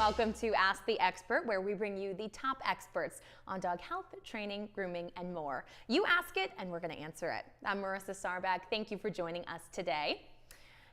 Welcome to Ask the Expert, where we bring you the top experts on dog health, training, grooming, and more. You ask it, and we're going to answer it. I'm Marissa Sarback. Thank you for joining us today.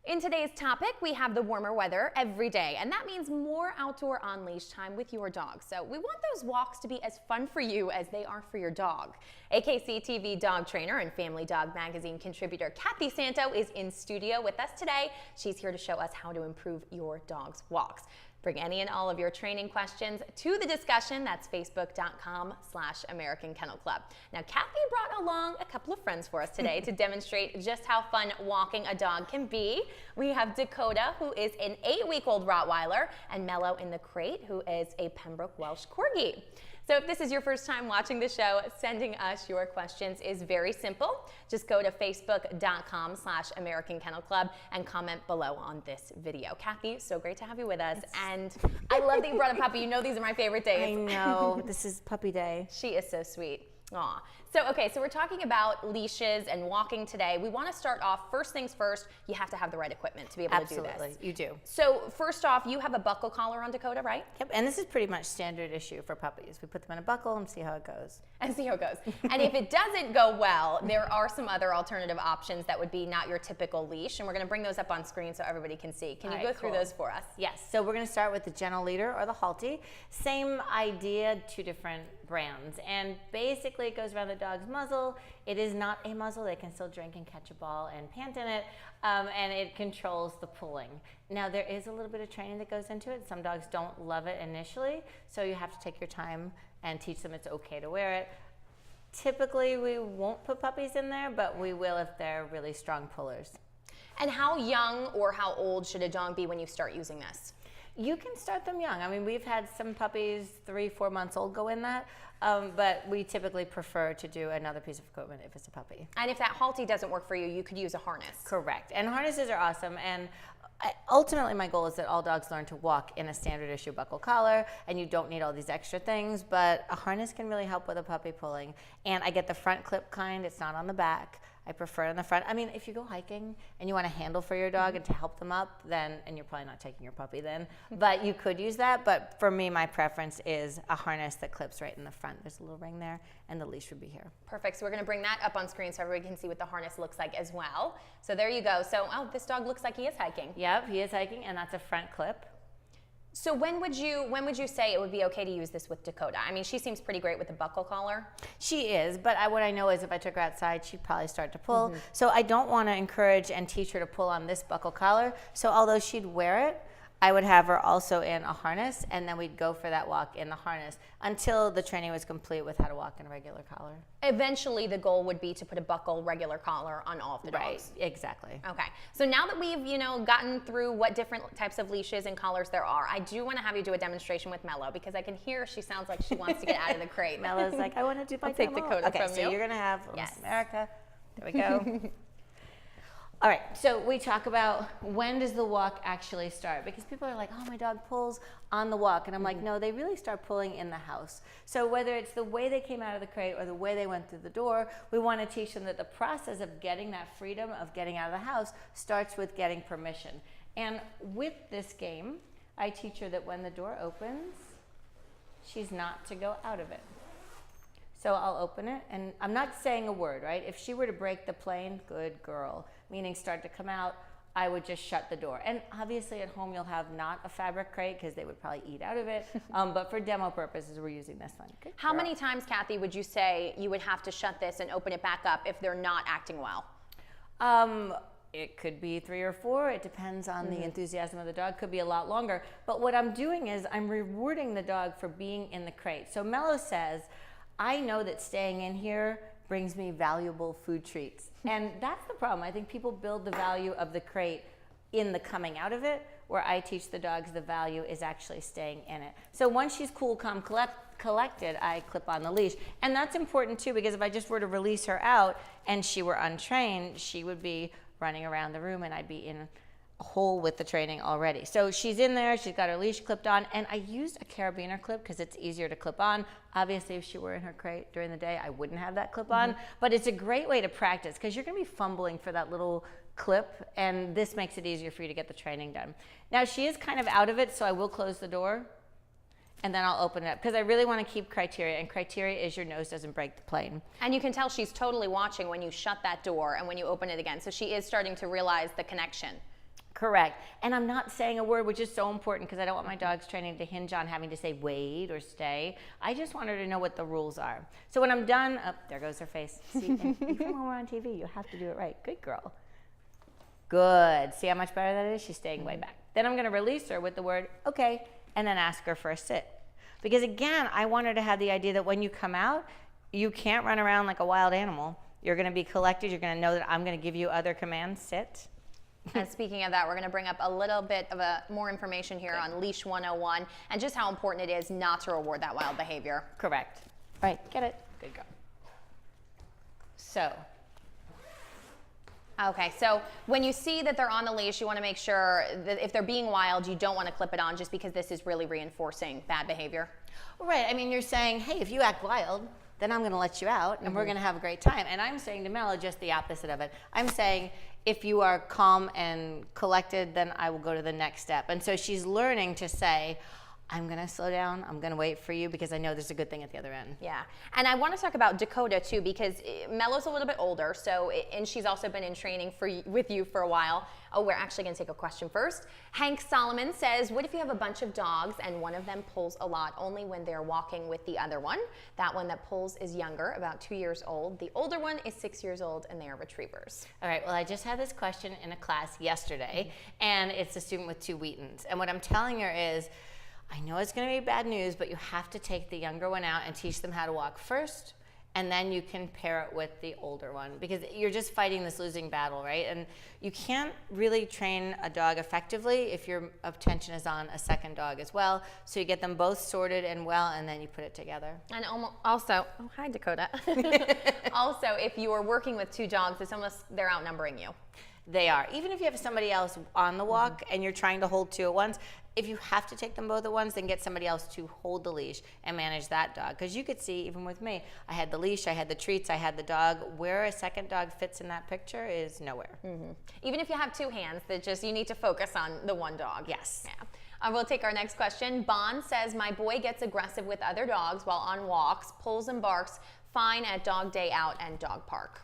In today's topic, we have the warmer weather every day, and that means more outdoor on-leash time with your dog. So we want those walks to be as fun for you as they are for your dog. AKC TV dog trainer and Family Dog Magazine contributor Kathy Santo is in studio with us today. She's here to show us how to improve your dog's walks. Bring any and all of your training questions to the discussion. That's facebook.com/American Kennel Club. Now, Kathy brought along a couple of friends for us today to demonstrate just how fun walking a dog can be. We have Dakota, who is an 8-week-old Rottweiler, and Mellow in the crate, who is a Pembroke Welsh Corgi. So if this is your first time watching the show, sending us your questions is very simple. Just go to facebook.com/American Kennel Club and comment below on this video. Kathy, so great to have you with us. And I love that you brought a puppy. You know these are my favorite days. I know. This is puppy day. She is so sweet. Aw. So we're talking about leashes and walking today. We want to start off, first things first, you have to have the right equipment to be able to do this. Absolutely, you do. So first off, you have a buckle collar on Dakota, right? Yep, and this is pretty much standard issue for puppies. We put them in a buckle and see how it goes. And see how it goes. And if it doesn't go well, there are some other alternative options that would be not your typical leash, and we're going to bring those up on screen so everybody can see. Can you go through those for us? Yes, so we're going to start with the Gentle Leader or the Halti. Same idea, two different brands, and basically it goes around the dog's muzzle. It is not a muzzle. They can still drink and catch a ball and pant in it, and it controls the pulling. Now, there is a little bit of training that goes into it. Some dogs don't love it initially, so you have to take your time and teach them it's okay to wear it. Typically, we won't put puppies in there, but we will if they're really strong pullers. And how young or how old should a dog be when you start using this? You can start them young. I mean, we've had some puppies 3-4 months old go in that, but we typically prefer to do another piece of equipment if it's a puppy. And if that Halti doesn't work for you, you could use a harness. Correct. And harnesses are awesome. And ultimately, my goal is that all dogs learn to walk in a standard issue buckle collar, and you don't need all these extra things, but a harness can really help with a puppy pulling. And I get the front clip kind. It's not on the back. I prefer it on the front. I mean, if you go hiking and you want a handle for your dog and to help them up, then, and you're probably not taking your puppy then, but you could use that. But for me, my preference is a harness that clips right in the front. There's a little ring there, and the leash would be here. Perfect. So we're going to bring that up on screen so everybody can see what the harness looks like as well. So there you go. So, this dog looks like he is hiking. Yep, he is hiking, and that's a front clip. So when would you say it would be okay to use this with Dakota? I mean, she seems pretty great with the buckle collar. She is, but what I know is if I took her outside, she'd probably start to pull. So I don't want to encourage and teach her to pull on this buckle collar. So although she'd wear it, I would have her also in a harness, and then we'd go for that walk in the harness until the training was complete with how to walk in a regular collar. Eventually, the goal would be to put a buckle regular collar on all of the dogs. Right, exactly. Okay, so now that we've gotten through what different types of leashes and collars there are, I do want to have you do a demonstration with Mellow because I can hear she sounds like she wants to get out of the crate. Mellow's like, I want to do my I'll take Dakota okay, from so you. You're gonna have Yes. Miss America. There we go. All right, so we talk about when does the walk actually start? Because people are like, oh, my dog pulls on the walk. And I'm like, no, they really start pulling in the house. So whether it's the way they came out of the crate or the way they went through the door, we want to teach them that the process of getting that freedom of getting out of the house starts with getting permission. And with this game, I teach her that when the door opens, she's not to go out of it. So I'll open it, and I'm not saying a word, right? If she were to break the plane, good girl, meaning start to come out, I would just shut the door. And obviously at home you'll have not a fabric crate because they would probably eat out of it, but for demo purposes we're using this one. Good How girl. many times, Kathy, would you say you would have to shut this and open it back up if they're not acting well? It could be 3 or 4. It depends on the enthusiasm of the dog. Could be a lot longer. But what I'm doing is I'm rewarding the dog for being in the crate. So Mellow says, I know that staying in here brings me valuable food treats. And that's the problem. I think people build the value of the crate in the coming out of it, where I teach the dogs the value is actually staying in it. So once she's cool, calm, collected, I clip on the leash. And that's important too, because if I just were to release her out and she were untrained, she would be running around the room and I'd be in a hole with the training already. So she's in there, she's got her leash clipped on, and I used a carabiner clip because it's easier to clip on. Obviously, if she were in her crate during the day, I wouldn't have that clip on, but it's a great way to practice because you're gonna be fumbling for that little clip, and this makes it easier for you to get the training done. Now, she is kind of out of it, so I will close the door and then I'll open it up because I really want to keep criteria, and criteria is your nose doesn't break the plane. And you can tell she's totally watching when you shut that door and when you open it again. So she is starting to realize the connection. Correct. And I'm not saying a word, which is so important because I don't want my dog's training to hinge on having to say wait or stay. I just want her to know what the rules are. So when I'm done, oh, there goes her face. See, even when we're on TV, you have to do it right. Good girl. Good. See how much better that is? She's staying way back. Then I'm going to release her with the word, okay, and then ask her for a sit. Because again, I want her to have the idea that when you come out, you can't run around like a wild animal. You're going to be collected. You're going to know that I'm going to give you other commands. Sit. And speaking of that, we're going to bring up a little bit of more information here on Leash 101 and just how important it is not to reward that wild behavior. Correct. All right, get it. Good girl. So. Okay, so when you see that they're on the leash, you want to make sure that if they're being wild, you don't want to clip it on just because this is really reinforcing bad behavior. Right. I mean, you're saying, hey, if you act wild, then I'm going to let you out and we're going to have a great time. And I'm saying to Mello just the opposite of it. I'm saying if you are calm and collected, then I will go to the next step. And so she's learning to say, I'm going to slow down. I'm going to wait for you because I know there's a good thing at the other end. Yeah. And I want to talk about Dakota too, because Mello's a little bit older. So, and she's also been in training with you for a while. Oh, we're actually going to take a question first. Hank Solomon says, what if you have a bunch of dogs and one of them pulls a lot only when they're walking with the other one? That one that pulls is younger, about 2 years old. The older one is 6 years old and they are retrievers. All right. Well, I just had this question in a class yesterday and it's a student with 2 Wheatons. And what I'm telling her is, I know it's going to be bad news, but you have to take the younger one out and teach them how to walk first, and then you can pair it with the older one because you're just fighting this losing battle, right? And you can't really train a dog effectively if your attention is on a second dog as well. So you get them both sorted and well, and then you put it together. And also, oh, hi, Dakota. Also, if you are working with 2 dogs, it's almost, they're outnumbering you. They are. Even if you have somebody else on the walk and you're trying to hold 2 at once, if you have to take them both at once, then get somebody else to hold the leash and manage that dog. Because you could see, even with me, I had the leash, I had the treats, I had the dog. Where a second dog fits in that picture is nowhere. Even if you have 2 hands, that just you need to focus on the one dog. Yes. Yeah. We'll take our next question. Bond says, my boy gets aggressive with other dogs while on walks, pulls and barks, fine at dog day out and dog park.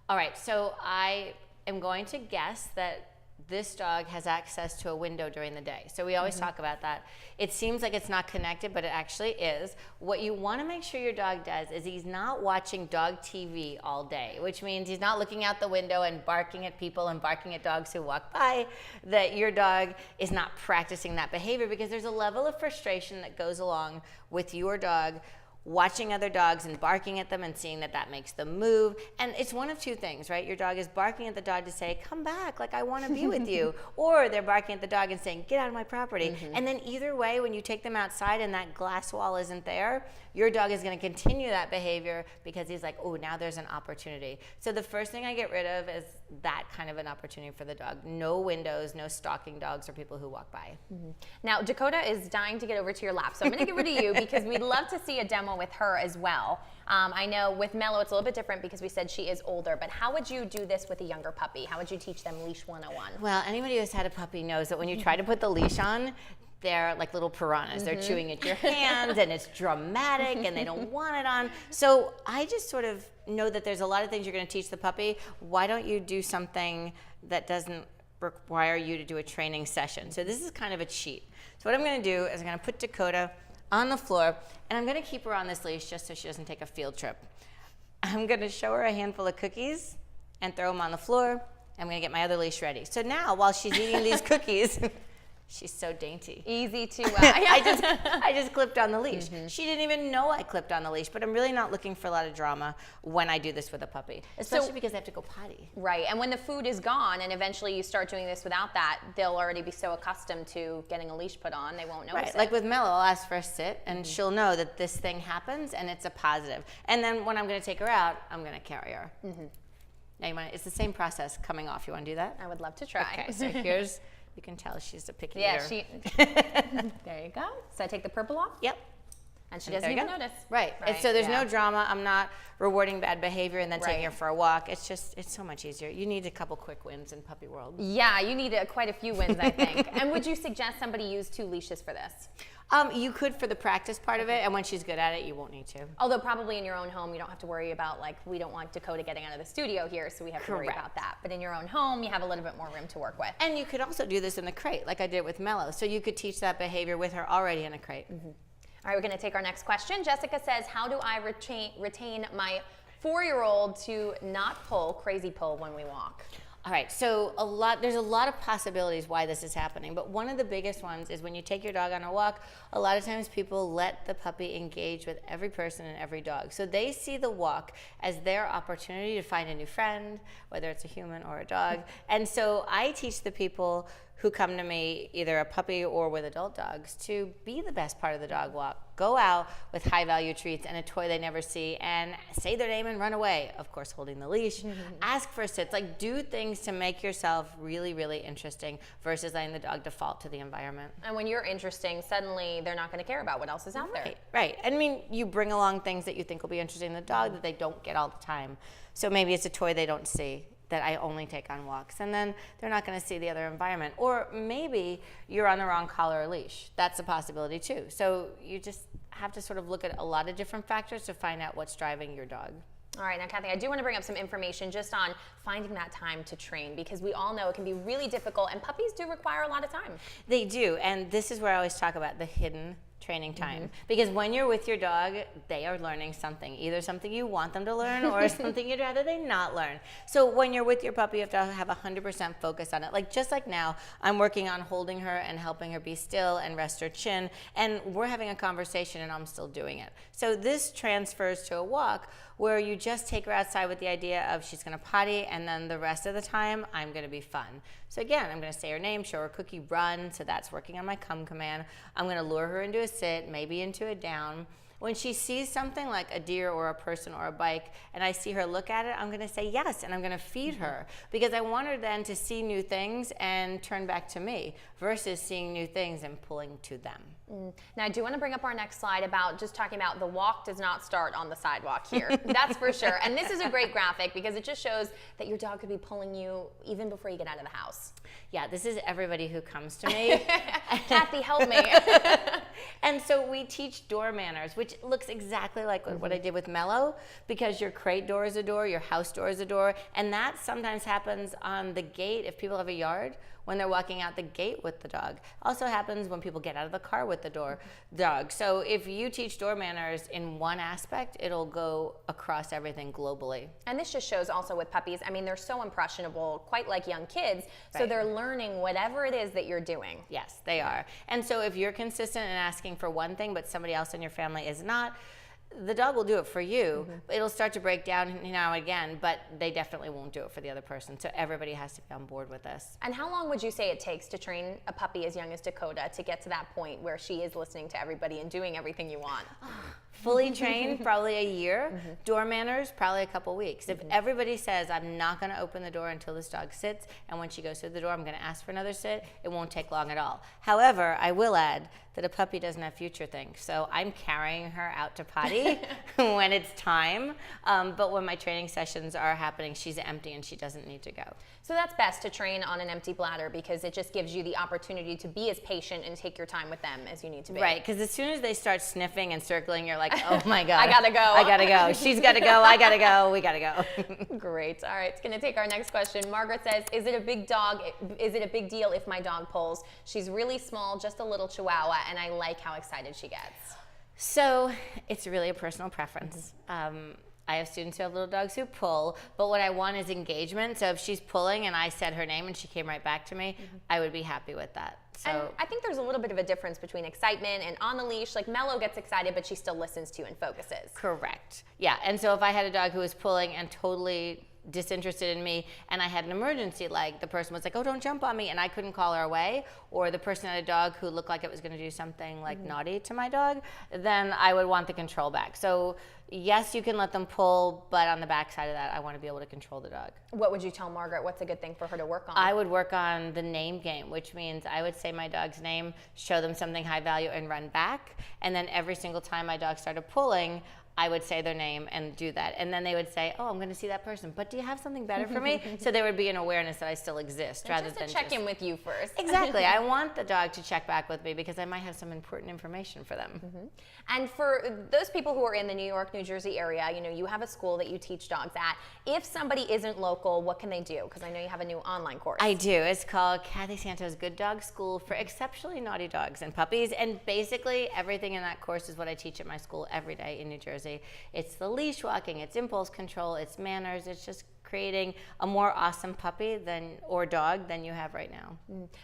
All right, so I am going to guess that this dog has access to a window during the day. So we always talk about that. It seems like it's not connected, but it actually is. What you want to make sure your dog does is he's not watching dog TV all day, which means he's not looking out the window and barking at people and barking at dogs who walk by, that your dog is not practicing that behavior because there's a level of frustration that goes along with your dog watching other dogs and barking at them and seeing that that makes them move. And it's one of 2 things, right? Your dog is barking at the dog to say, come back, like I want to be with you. Or they're barking at the dog and saying, get out of my property. And then either way, when you take them outside and that glass wall isn't there, your dog is going to continue that behavior because he's like, oh, now there's an opportunity. So the first thing I get rid of is that kind of an opportunity for the dog. No windows, no stalking dogs or people who walk by. Now, Dakota is dying to get over to your lap, so I'm going to get rid of you because we'd love to see a demo with her as well. I know with Mello it's a little bit different because we said she is older, but how would you do this with a younger puppy? How would you teach them Leash 101? Well, anybody who's had a puppy knows that when you try to put the leash on, they're like little piranhas. They're chewing at your hands and it's dramatic and they don't want it on. So I just sort of know that there's a lot of things you're going to teach the puppy. Why don't you do something that doesn't require you to do a training session? So this is kind of a cheat. So what I'm going to do is I'm going to put Dakota on the floor and I'm going to keep her on this leash just so she doesn't take a field trip. I'm going to show her a handful of cookies and throw them on the floor. I'm going to get my other leash ready. So now while she's eating these cookies, she's so dainty. Easy to, I just clipped on the leash. She didn't even know I clipped on the leash, but I'm really not looking for a lot of drama when I do this with a puppy, especially because they have to go potty. Right, and when the food is gone and eventually you start doing this without that, they'll already be so accustomed to getting a leash put on, they won't notice it. Like with Mello, I'll ask for a sit, and she'll know that this thing happens, and it's a positive. And then when I'm going to take her out, I'm going to carry her. Now, it's the same process coming off. You want to do that? I would love to try. Okay, so here's... You can tell she's a picky eater. There you go. So I take the purple off? Yep. And she doesn't even notice. Right. And so there's no drama. I'm not rewarding bad behavior and then taking her for a walk. It's just, it's so much easier. You need a couple quick wins in puppy world. Yeah, you need quite a few wins, I think. And would you suggest somebody use 2 leashes for this? You could for the practice part of it, and when she's good at it, you won't need to. Although probably in your own home, you don't have to worry about, like, we don't want Dakota getting out of the studio here, so we have to worry about that. But in your own home, you have a little bit more room to work with. And you could also do this in the crate, like I did with Mello. So you could teach that behavior with her already in a crate. All right, we're going to take our next question. Jessica says, how do I retain my 4-year-old to not pull, crazy pull when we walk? All right, so there's a lot of possibilities why this is happening, but one of the biggest ones is when you take your dog on a walk, a lot of times people let the puppy engage with every person and every dog. So they see the walk as their opportunity to find a new friend, whether it's a human or a dog. And so I teach the people who come to me, either a puppy or with adult dogs, to be the best part of the dog walk. Go out with high value treats and a toy they never see and say their name and run away. Of course, holding the leash. Ask for sits. Like, do things to make yourself really, really interesting versus letting the dog default to the environment. And when you're interesting, suddenly they're not going to care about what else is out there. Right. I mean, you bring along things that you think will be interesting to the dog that they don't get all the time. So maybe it's a toy they don't see that I only take on walks, and then they're not going to see the other environment. Or maybe you're on the wrong collar or leash. That's a possibility too. So you just have to sort of look at a lot of different factors to find out what's driving your dog. All right, now Kathy, I do want to bring up some information just on finding that time to train, because we all know it can be really difficult, and puppies do require a lot of time. They do, and this is where I always talk about the hidden training time, because when you're with your dog, they are learning something, either something you want them to learn or something you'd rather they not learn. So when you're with your puppy, you have to have 100% focus on it. Like, just like now, I'm working on holding her and helping her be still and rest her chin, and we're having a conversation and I'm still doing it. So this transfers to a walk where you just take her outside with the idea of she's going to potty, and then the rest of the time I'm going to be fun. So again, I'm going to say her name, show her cookie, run. So that's working on my come command. I'm going to lure her into a sit, maybe into a down. When she sees something like a deer or a person or a bike, and I see her look at it, I'm going to say yes, and I'm going to feed her, because I want her then to see new things and turn back to me versus seeing new things and pulling to them. Now, I do want to bring up our next slide about just talking about the walk does not start on the sidewalk here. That's for sure. And this is a great graphic because it just shows that your dog could be pulling you even before you get out of the house. Yeah, this is everybody who comes to me. Kathy, help me. And so we teach door manners, which looks exactly like what I did with Mello, because your crate door is a door, your house door is a door, and that sometimes happens on the gate if people have a yard, when they're walking out the gate with the dog. Also happens when people get out of the car with the dog. So if you teach door manners in one aspect, it'll go across everything globally. And this just shows also with puppies, I mean, they're so impressionable, quite like young kids, so they're learning whatever it is that you're doing. Yes, they are. And so if you're consistent in asking for one thing, but somebody else in your family is not, the dog will do it for you. It'll start to break down now and again, but they definitely won't do it for the other person. So everybody has to be on board with this. And how long would you say it takes to train a puppy as young as Dakota to get to that point where she is listening to everybody and doing everything you want? Fully trained, probably a year. Door manners, probably a couple weeks. If everybody says, I'm not going to open the door until this dog sits, and when she goes through the door, I'm going to ask for another sit, it won't take long at all. However, I will add that a puppy doesn't have future things. So I'm carrying her out to potty when it's time. But when my training sessions are happening, she's empty and she doesn't need to go. So that's best to train on an empty bladder, because it just gives you the opportunity to be as patient and take your time with them as you need to be. Right, because as soon as they start sniffing and circling, you're like, oh my God. I gotta go. I gotta go. She's gotta go. I gotta go. We gotta go. Great. All right, it's gonna take our next question. Margaret says, is it a big deal if my dog pulls? She's really small, just a little Chihuahua, and I like how excited she gets. So it's really a personal preference. I have students who have little dogs who pull, but what I want is engagement. So if she's pulling and I said her name and she came right back to me, I would be happy with that. So and I think there's a little bit of a difference between excitement and on the leash. Like Mello gets excited, but she still listens to you and focuses. Correct. Yeah, and so if I had a dog who was pulling and totally disinterested in me, and I had an emergency, like the person was like, oh, don't jump on me, and I couldn't call her away, or the person had a dog who looked like it was going to do something like naughty to my dog, then I would want the control back. So yes, you can let them pull, but on the back side of that, I want to be able to control the dog. What would you tell Margaret? What's a good thing for her to work on? I would work on the name game, which means I would say my dog's name, show them something high value, and run back. And then every single time my dog started pulling, I would say their name and do that. And then they would say, oh, I'm going to see that person, but do you have something better for me? So there would be an awareness that I still exist rather just than to check in with you first. Exactly. I want the dog to check back with me because I might have some important information for them. And for those people who are in the New York, New Jersey area, you know, you have a school that you teach dogs at. If somebody isn't local, what can they do? Because I know you have a new online course. I do. It's called Kathy Santo's Good Dog School for Exceptionally Naughty Dogs and Puppies. And basically everything in that course is what I teach at my school every day in New Jersey. It's the leash walking, it's impulse control, it's manners, it's just creating a more awesome puppy or dog than you have right now.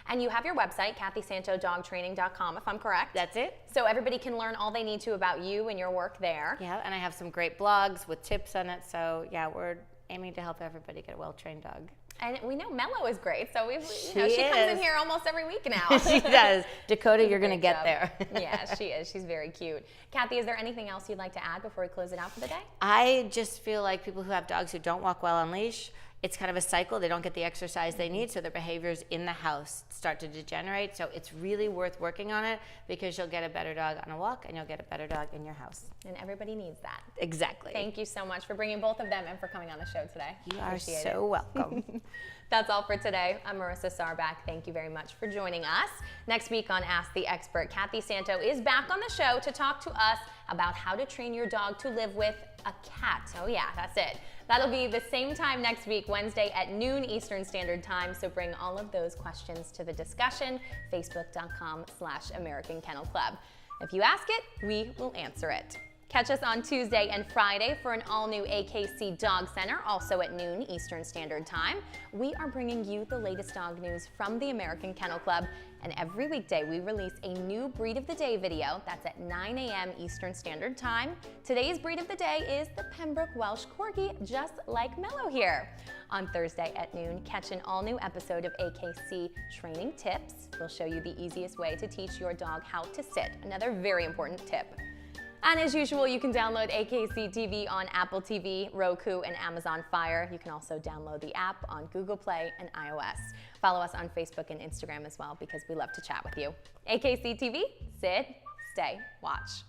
And you have your website, KathySantoDogTraining.com, if I'm correct. That's it. So everybody can learn all they need to about you and your work there. Yeah, and I have some great blogs with tips on it. So yeah, we're aiming to help everybody get a well-trained dog. And we know Mello is great, so she comes in here almost every week now. She does. Dakota, you're going to get there. Yeah, she is. She's very cute. Kathy, is there anything else you'd like to add before we close it out for the day? I just feel like people who have dogs who don't walk well on leash, it's kind of a cycle. They don't get the exercise they need, so their behaviors in the house start to degenerate. So it's really worth working on it because you'll get a better dog on a walk and you'll get a better dog in your house. And everybody needs that. Exactly. Thank you so much for bringing both of them and for coming on the show today. You are so welcome. That's all for today. I'm Marissa Sarback. Thank you very much for joining us. Next week on Ask the Expert, Kathy Santo is back on the show to talk to us about how to train your dog to live with a cat. Oh yeah, that's it. That'll be the same time next week, Wednesday at noon Eastern Standard Time. So bring all of those questions to the discussion, facebook.com/American Kennel Club. If you ask it, we will answer it. Catch us on Tuesday and Friday for an all-new AKC Dog Center, also at noon Eastern Standard Time. We are bringing you the latest dog news from the American Kennel Club, and every weekday we release a new Breed of the Day video. That's at 9 a.m. Eastern Standard Time. Today's Breed of the Day is the Pembroke Welsh Corgi, just like Mello here. On Thursday at noon, catch an all-new episode of AKC Training Tips. We'll show you the easiest way to teach your dog how to sit, another very important tip. And as usual, you can download AKC TV on Apple TV, Roku, and Amazon Fire. You can also download the app on Google Play and iOS. Follow us on Facebook and Instagram as well because we love to chat with you. AKC TV, sit, stay, watch.